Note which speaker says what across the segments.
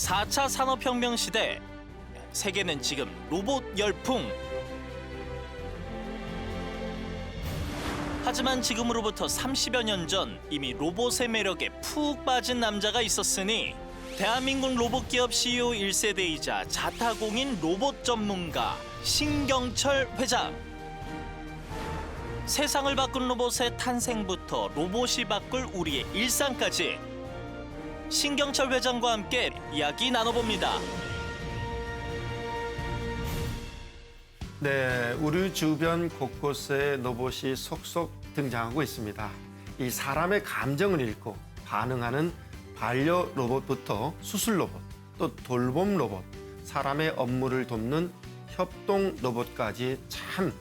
Speaker 1: 4차 산업혁명 시대, 세계는 지금 로봇 열풍. 하지만 지금으로부터 30여 년 전 이미 로봇의 매력에 푹 빠진 남자가 있었으니 대한민국 로봇 기업 CEO 1세대이자 자타공인 로봇 전문가 신경철 회장. 세상을 바꾼 로봇의 탄생부터 로봇이 바꿀 우리의 일상까지 신경철 회장과 함께 이야기 나눠봅니다.
Speaker 2: 네, 우리 주변 곳곳에 로봇이 속속 등장하고 있습니다. 이 사람의 감정을 읽고 반응하는 반려 로봇부터 수술 로봇, 또 돌봄 로봇, 사람의 업무를 돕는 협동 로봇까지 참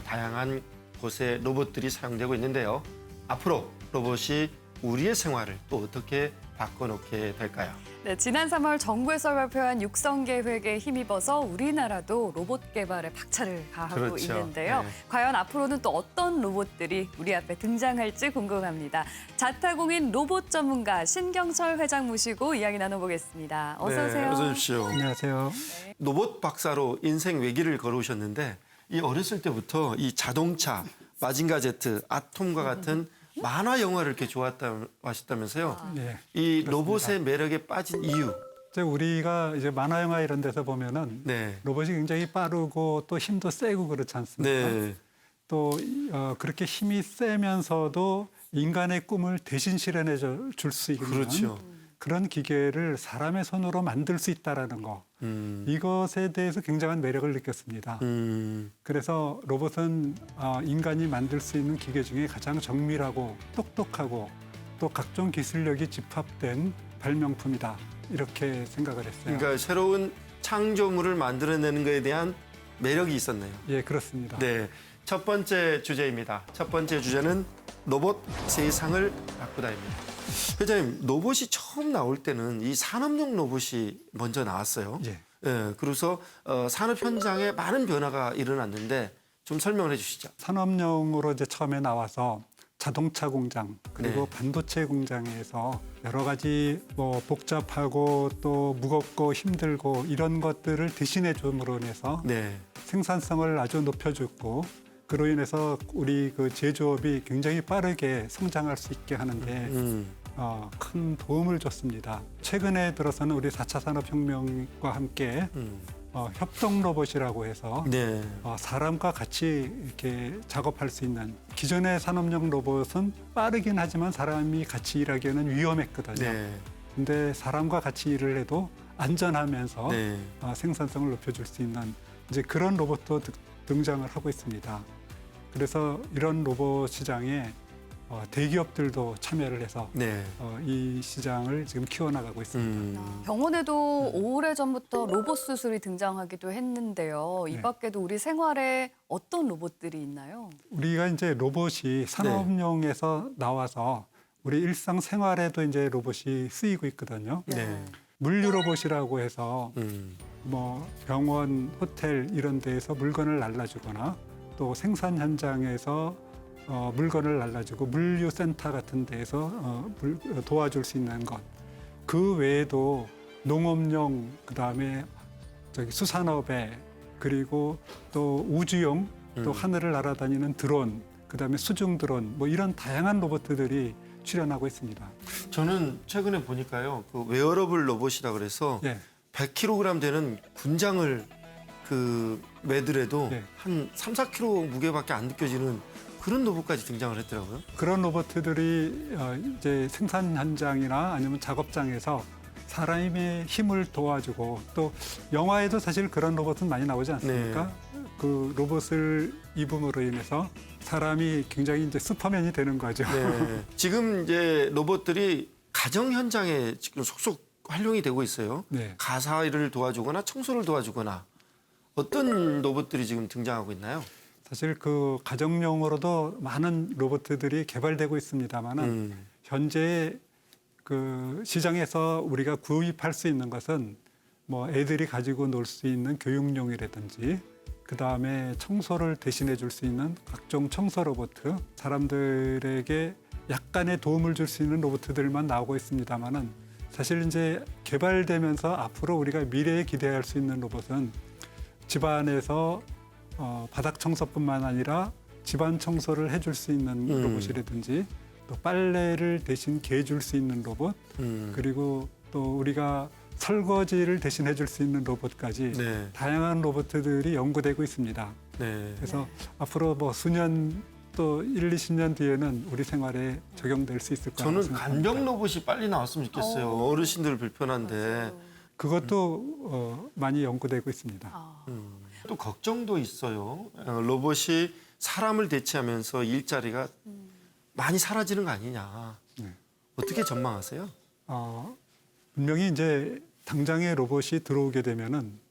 Speaker 2: 다양한 곳에 로봇들이 사용되고 있는데요. 앞으로 로봇이 우리의 생활을 또 어떻게 바꿔놓게 될까요?
Speaker 3: 네, 지난 3월 정부에서 발표한 육성계획에 힘입어서 우리나라도 로봇 개발에 박차를 가하고
Speaker 2: 그렇죠.
Speaker 3: 있는데요.
Speaker 2: 네.
Speaker 3: 과연 앞으로는 또 어떤 로봇들이 우리 앞에 등장할지 궁금합니다. 자타공인 로봇 전문가 신경철 회장 모시고 이야기 나눠보겠습니다. 어서 오세요.
Speaker 2: 네, 어서 오십시오.
Speaker 4: 안녕하세요.
Speaker 2: 로봇 박사로 인생 외길을 걸어오셨는데 이 어렸을 때부터 이 자동차, 마징가 제트, 아톰과 같은 만화 영화를 이렇게 좋아했다고 하셨다면서요?
Speaker 4: 네.
Speaker 2: 이 로봇의 매력에 빠진 이유.
Speaker 4: 이제 우리가 이제 만화 영화 이런 데서 보면은
Speaker 2: 네.
Speaker 4: 로봇이 굉장히 빠르고 또 힘도 세고 그렇지 않습니까?
Speaker 2: 네.
Speaker 4: 또 그렇게 힘이 세면서도 인간의 꿈을 대신 실현해 줄 수 있는
Speaker 2: 그렇죠.
Speaker 4: 그런 기계를 사람의 손으로 만들 수 있다라는 거. 이것에 대해서 굉장한 매력을 느꼈습니다. 그래서 로봇은 인간이 만들 수 있는 기계 중에 가장 정밀하고 똑똑하고 또 각종 기술력이 집합된 발명품이다. 이렇게 생각을 했어요.
Speaker 2: 그러니까 새로운 창조물을 만들어내는 것에 대한 매력이 있었네요.
Speaker 4: 예, 그렇습니다.
Speaker 2: 네. 첫 번째 주제입니다. 첫 번째 주제는 로봇 세상을 바꾸다입니다. 회장님, 로봇이 처음 나올 때는 이 산업용 로봇이 먼저 나왔어요.
Speaker 4: 예.
Speaker 2: 예, 그래서 산업 현장에 많은 변화가 일어났는데 좀 설명을 해주시죠.
Speaker 4: 산업용으로 이제 처음에 나와서 자동차 공장 그리고
Speaker 2: 네.
Speaker 4: 반도체 공장에서 여러 가지 뭐 복잡하고 또 무겁고 힘들고 이런 것들을 대신해 줌으로 인해서
Speaker 2: 네.
Speaker 4: 생산성을 아주 높여줬고 그로 인해서 우리 그 제조업이 굉장히 빠르게 성장할 수 있게 하는데 큰 도움을 줬습니다. 최근에 들어서는 우리 4차 산업혁명과 함께 협동 로봇이라고 해서
Speaker 2: 네.
Speaker 4: 사람과 같이 이렇게 작업할 수 있는 기존의 산업용 로봇은 빠르긴 하지만 사람이 같이 일하기에는 위험했거든요.
Speaker 2: 네.
Speaker 4: 근데 사람과 같이 일을 해도 안전하면서
Speaker 2: 네.
Speaker 4: 생산성을 높여줄 수 있는 이제 그런 로봇도 등장을 하고 있습니다. 그래서 이런 로봇 시장에 대기업들도 참여를 해서
Speaker 2: 네.
Speaker 4: 이 시장을 지금 키워나가고 있습니다.
Speaker 3: 병원에도 오래전부터 로봇 수술이 등장하기도 했는데요. 이
Speaker 4: 네.
Speaker 3: 밖에도 우리 생활에 어떤 로봇들이 있나요?
Speaker 4: 우리가 이제 로봇이 산업용에서 나와서 우리 일상 생활에도 이제 로봇이 쓰이고 있거든요.
Speaker 2: 네.
Speaker 4: 물류 로봇이라고 해서
Speaker 2: 음.
Speaker 4: 뭐 병원, 호텔 이런 데에서 물건을 날라주거나 또 생산 현장에서 물건을 날라주고 물류센터 같은 데에서 도와줄 수 있는 것. 그 외에도 농업용, 그다음에 수산업에 그리고 또 우주용, 또 하늘을 날아다니는 드론, 그다음에 수중 드론 뭐 이런 다양한 로봇들이 출현하고 있습니다.
Speaker 2: 저는 최근에 보니까요. 그 웨어러블 로봇이라 그래서
Speaker 4: 예.
Speaker 2: 100kg 되는 군장을 매더라도
Speaker 4: 네.
Speaker 2: 한 3, 4kg 무게밖에 안 느껴지는 그런 로봇까지 등장을 했더라고요.
Speaker 4: 그런 로봇들이 이제 생산 현장이나 아니면 작업장에서 사람의 힘을 도와주고 또 영화에도 사실 그런 로봇은 많이 나오지 않습니까? 그 로봇을 입음으로 인해서 사람이 굉장히 이제 슈퍼맨이 되는 거죠.
Speaker 2: 네. 지금 이제 로봇들이 가정 현장에 지금 속속 활용이 되고 있어요.
Speaker 4: 네.
Speaker 2: 가사 일을 도와주거나 청소를 도와주거나 어떤 로봇들이 지금 등장하고 있나요?
Speaker 4: 사실 그 가정용으로도 많은 로봇들이 개발되고 있습니다만은 현재 그 시장에서 우리가 구입할 수 있는 것은 뭐 애들이 가지고 놀 수 있는 교육용이라든지 그 다음에 청소를 대신해 줄 수 있는 각종 청소 로봇, 사람들에게 약간의 도움을 줄 수 있는 로봇들만 나오고 있습니다만은 사실 이제 개발되면서 앞으로 우리가 미래에 기대할 수 있는 로봇은 집안에서 바닥 청소뿐만 아니라 집안 청소를 해줄 수 있는 로봇이라든지 또 빨래를 대신 개줄 수 있는 로봇 그리고 또 우리가 설거지를 대신 해줄 수 있는 로봇까지
Speaker 2: 네.
Speaker 4: 다양한 로봇들이 연구되고 있습니다.
Speaker 2: 네.
Speaker 4: 그래서 앞으로 뭐 수년 또 1, 20년 뒤에는 우리 생활에 적용될 수 있을 거라고
Speaker 2: 저는
Speaker 4: 생각합니다.
Speaker 2: 간병 로봇이 빨리 나왔으면 좋겠어요. 어르신들 불편한데.
Speaker 4: 그것도 많이 연구되고 있습니다.
Speaker 2: 또 걱정도 있어요. 로봇이 사람을 대체하면서 일자리가 많이 사라지는 거 아니냐.
Speaker 4: 네.
Speaker 2: 어떻게 전망하세요?
Speaker 4: 분명히 이제 당장에 로봇이 들어오게 되면은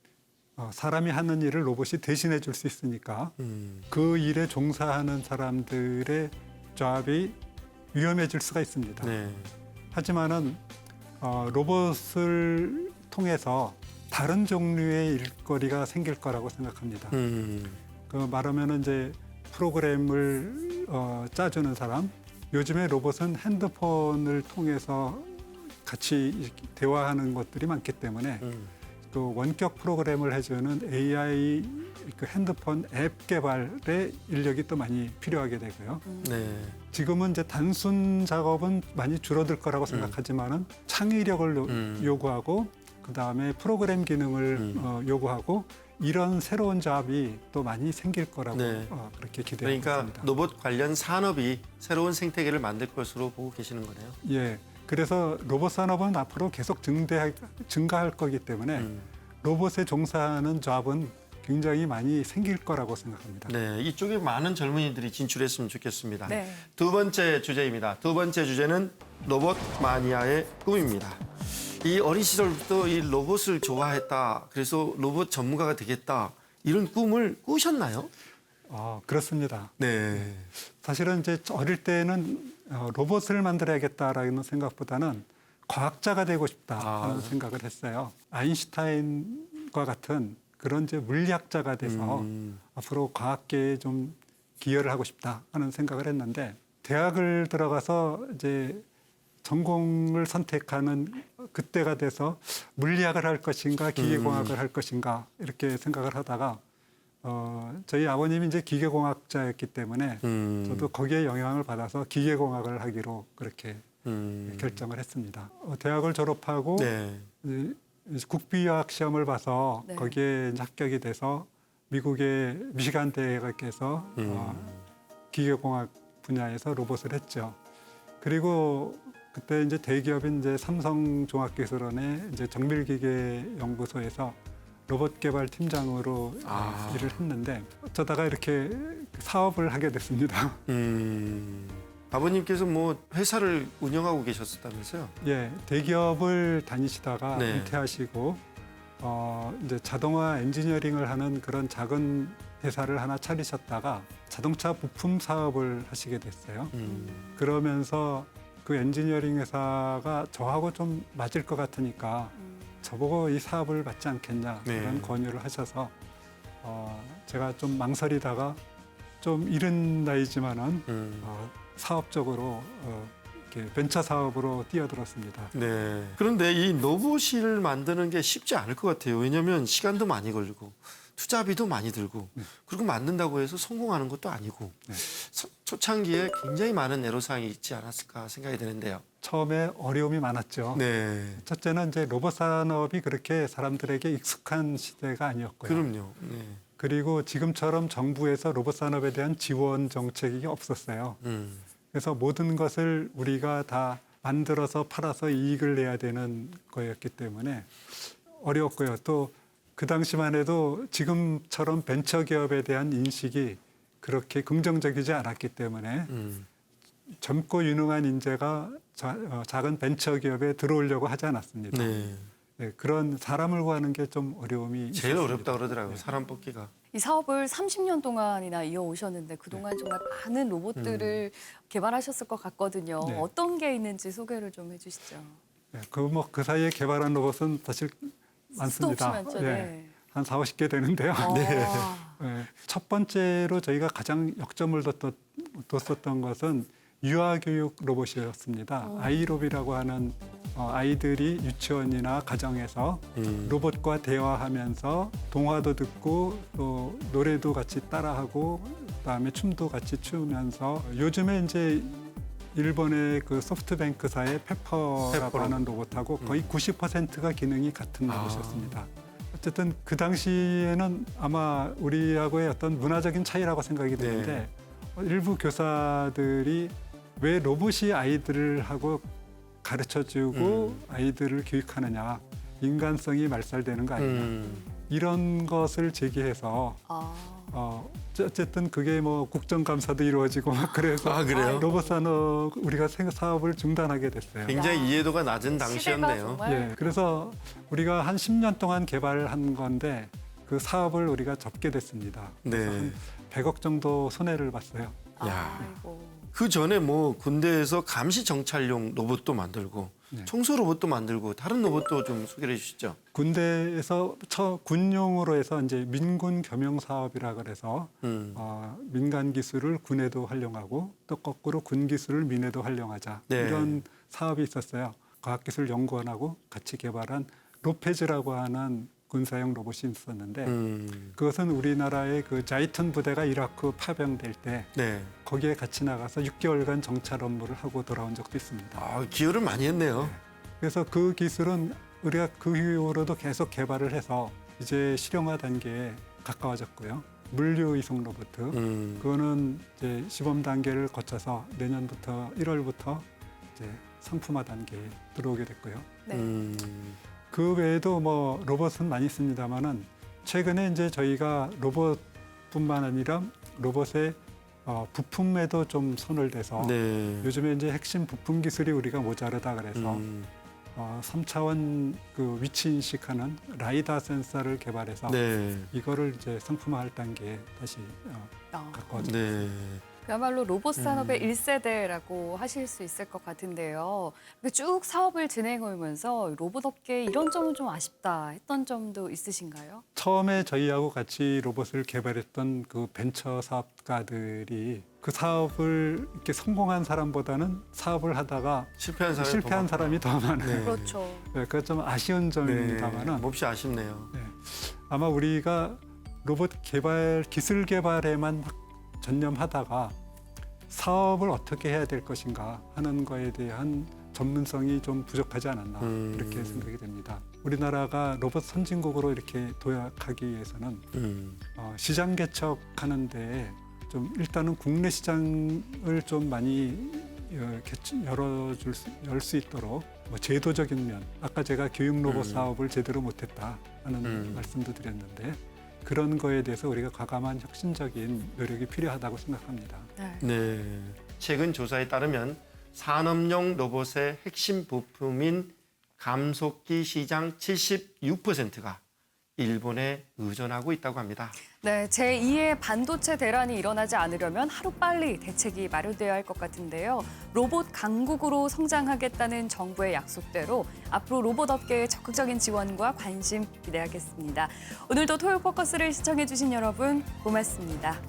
Speaker 4: 사람이 하는 일을 로봇이 대신해 줄 수 있으니까 그 일에 종사하는 사람들의 잡이 위험해질 수가 있습니다.
Speaker 2: 네.
Speaker 4: 하지만은 로봇을 통해서 다른 종류의 일거리가 생길 거라고 생각합니다. 그 말하면은 이제 프로그램을 짜주는 사람, 요즘에 로봇은 핸드폰을 통해서 같이 이렇게 대화하는 것들이 많기 때문에 또 원격 프로그램을 해주는 AI 그 핸드폰 앱 개발에 인력이 또 많이 필요하게 되고요.
Speaker 2: 네.
Speaker 4: 지금은 이제 단순 작업은 많이 줄어들 거라고 생각하지만은 창의력을 요구하고 그 다음에 프로그램 기능을 요구하고 이런 새로운 잡이 또 많이 생길 거라고
Speaker 2: 네.
Speaker 4: 그렇게 기대하고
Speaker 2: 그러니까
Speaker 4: 있습니다.
Speaker 2: 로봇 관련 산업이 새로운 생태계를 만들 것으로 보고 계시는 거네요.
Speaker 4: 예, 그래서 로봇 산업은 앞으로 계속 증가할 거기 때문에 로봇에 종사하는 잡은 굉장히 많이 생길 거라고 생각합니다.
Speaker 2: 네, 이쪽에 많은 젊은이들이 진출했으면 좋겠습니다.
Speaker 3: 네.
Speaker 2: 두 번째 주제입니다. 두 번째 주제는 로봇 마니아의 꿈입니다. 이 어린 시절부터 이 로봇을 좋아했다. 그래서 로봇 전문가가 되겠다. 이런 꿈을 꾸셨나요?
Speaker 4: 그렇습니다.
Speaker 2: 네.
Speaker 4: 사실은 이제 어릴 때는 로봇을 만들어야겠다라는 생각보다는 과학자가 되고 싶다라는 생각을 했어요. 아인슈타인과 같은 그런 이제 물리학자가 돼서 앞으로 과학계에 좀 기여를 하고 싶다 하는 생각을 했는데 대학을 들어가서 이제 전공을 선택하는 그때가 돼서 물리학을 할 것인가 기계공학을 할 것인가 이렇게 생각을 하다가 저희 아버님이 이제 기계공학자였기 때문에 저도 거기에 영향을 받아서 기계공학을 하기로 그렇게 결정을 했습니다. 대학을 졸업하고
Speaker 2: 네.
Speaker 4: 국비화학 시험을 봐서
Speaker 3: 네.
Speaker 4: 거기에 이제 합격이 돼서 미국의 미시간 대학에서 기계공학 분야에서 로봇을 했죠. 그리고 그때 이제 대기업인 이제 삼성종합기술원의 이제 정밀기계 연구소에서 로봇 개발 팀장으로 일을 했는데 어쩌다가 이렇게 사업을 하게 됐습니다.
Speaker 2: 아버님께서 뭐 회사를 운영하고 계셨다면서요?
Speaker 4: 예, 대기업을 다니시다가
Speaker 2: 네.
Speaker 4: 은퇴하시고 이제 자동화 엔지니어링을 하는 그런 작은 회사를 하나 차리셨다가 자동차 부품 사업을 하시게 됐어요. 그러면서 그 엔지니어링 회사가 저하고 좀 맞을 것 같으니까 저보고 이 사업을 받지 않겠냐 그런
Speaker 2: 네.
Speaker 4: 권유를 하셔서 제가 좀 망설이다가 좀 이른 나이지만은 사업적으로 이렇게 벤처 사업으로 뛰어들었습니다.
Speaker 2: 네. 그런데 이 로봇을 만드는 게 쉽지 않을 것 같아요. 왜냐하면 시간도 많이 걸리고 투자비도 많이 들고 그리고 만든다고 해서 성공하는 것도 아니고 초창기에 굉장히 많은 애로사항이 있지 않았을까 생각이 드는데요.
Speaker 4: 처음에 어려움이 많았죠.
Speaker 2: 네.
Speaker 4: 첫째는 이제 로봇 산업이 그렇게 사람들에게 익숙한 시대가 아니었고요.
Speaker 2: 그럼요. 네.
Speaker 4: 그리고 지금처럼 정부에서 로봇 산업에 대한 지원 정책이 없었어요. 그래서 모든 것을 우리가 다 만들어서 팔아서 이익을 내야 되는 거였기 때문에 어려웠고요. 또 그 당시만 해도 지금처럼 벤처기업에 대한 인식이 그렇게 긍정적이지 않았기 때문에 젊고 유능한 인재가 작은 벤처기업에 들어오려고 하지 않았습니다.
Speaker 2: 네.
Speaker 4: 네, 그런 사람을 구하는 게 좀 어려움이
Speaker 2: 제일
Speaker 4: 있었습니다.
Speaker 2: 어렵다 그러더라고요. 사람 뽑기가.
Speaker 3: 이 사업을 30년 동안이나 이어오셨는데 그동안 정말 많은 로봇들을 개발하셨을 것 같거든요.
Speaker 4: 네.
Speaker 3: 어떤 게 있는지 소개를 좀 해주시죠.
Speaker 4: 네, 그 사이에 개발한 로봇은 사실 많습니다.
Speaker 3: 수도 없이 많죠. 네.
Speaker 4: 한 40, 50개 되는데요.
Speaker 2: 네.
Speaker 4: 네, 첫 번째로 저희가 가장 역점을 뒀었던 것은 유아교육 로봇이었습니다. 아이롭이라고 하는 아이들이 유치원이나 가정에서 로봇과 대화하면서 동화도 듣고 또 노래도 같이 따라하고 그다음에 춤도 같이 추면서 요즘에 이제 일본의 그 소프트뱅크사의 페퍼라고 하는 로봇하고 거의 90%가 기능이 같은 로봇이었습니다. 어쨌든 그 당시에는 아마 우리하고의 어떤 문화적인 차이라고 생각이 되는데 일부 교사들이 왜 로봇이 아이들을 하고 가르쳐주고 아이들을 교육하느냐, 인간성이 말살되는 거 아니냐, 이런 것을 제기해서 어쨌든 그게 뭐 국정감사도 이루어지고 막 그래서
Speaker 2: 아, 그래요?
Speaker 4: 로봇 산업 우리가 사업을 중단하게 됐어요.
Speaker 2: 굉장히 이해도가 낮은
Speaker 3: 시대가
Speaker 2: 당시였네요.
Speaker 3: 정말
Speaker 4: 예, 그래서 우리가 한 10년 동안 개발한 건데 그 사업을 우리가 접게 됐습니다. 그래서
Speaker 2: 네.
Speaker 4: 한 100억 정도 손해를 봤어요.
Speaker 2: 야.
Speaker 3: 아이고.
Speaker 2: 그 전에 뭐 군대에서 감시 정찰용 로봇도 만들고
Speaker 4: 네.
Speaker 2: 청소 로봇도 만들고 다른 로봇도 좀 소개해 주시죠.
Speaker 4: 군대에서 군용으로 해서 이제 민군 겸용 사업이라 그래서 민간 기술을 군에도 활용하고 또 거꾸로 군 기술을 민에도 활용하자
Speaker 2: 네.
Speaker 4: 이런 사업이 있었어요. 과학기술연구원하고 같이 개발한 로페즈라고 하는 군사용 로봇이 있었는데 그것은 우리나라의 그 자이툰 부대가 이라크 파병될 때
Speaker 2: 네.
Speaker 4: 거기에 같이 나가서 6개월간 정찰 업무를 하고 돌아온 적도 있습니다.
Speaker 2: 아, 기여를 많이 했네요.
Speaker 4: 그래서 그 기술은 우리가 그 이후로도 계속 개발을 해서 이제 실용화 단계에 가까워졌고요. 물류 이송 로봇, 그거는 이제 시범 단계를 거쳐서 내년부터 1월부터 이제 상품화 단계에 들어오게 됐고요.
Speaker 3: 네.
Speaker 4: 그 외에도 뭐 로봇은 많이 있습니다만은 최근에 이제 저희가 로봇뿐만 아니라 로봇의 부품에도 좀 손을 대서
Speaker 2: 네.
Speaker 4: 요즘에 이제 핵심 부품 기술이 우리가 모자르다 그래서 3차원 그 위치 인식하는 라이다 센서를 개발해서
Speaker 3: 네.
Speaker 4: 이거를 이제 상품화할 단계에 다시 가까워졌습니다.
Speaker 2: 네.
Speaker 3: 그야말로 로봇 산업의 1세대라고 하실 수 있을 것 같은데요. 이렇게 쭉 사업을 진행해 오면서 로봇 업계에 이런 점은 좀 아쉽다 했던 점도 있으신가요?
Speaker 4: 처음에 저희하고 같이 로봇을 개발했던 그 벤처 사업가들이 그 사업을 이렇게 성공한 사람보다는 사업을 하다가
Speaker 2: 실패한
Speaker 4: 사람이 더 많아요.
Speaker 2: 네.
Speaker 3: 그렇죠.
Speaker 4: 네, 그게 좀 아쉬운 점입니다만은
Speaker 2: 몹시 아쉽네요.
Speaker 4: 아마 우리가 로봇 개발, 기술 개발에만 막 전념하다가 사업을 어떻게 해야 될 것인가 하는 거에 대한 전문성이 좀 부족하지 않았나 이렇게 생각이 됩니다. 우리나라가 로봇 선진국으로 이렇게 도약하기 위해서는 시장 개척하는 데 좀 일단은 국내 시장을 좀 많이 열 수 있도록 뭐 제도적인 면, 아까 제가 교육 로봇 사업을 제대로 못했다 하는 말씀도 드렸는데 그런 거에 대해서 우리가 과감한 혁신적인 노력이 필요하다고 생각합니다.
Speaker 2: 네. 최근 조사에 따르면 산업용 로봇의 핵심 부품인 감속기 시장 76%가 일본에 의존하고 있다고 합니다.
Speaker 3: 네, 제2의 반도체 대란이 일어나지 않으려면 하루빨리 대책이 마련되어야 할 것 같은데요. 로봇 강국으로 성장하겠다는 정부의 약속대로 앞으로 로봇 업계의 적극적인 지원과 관심 기대하겠습니다. 오늘도 토요 포커스를 시청해 주신 여러분 고맙습니다.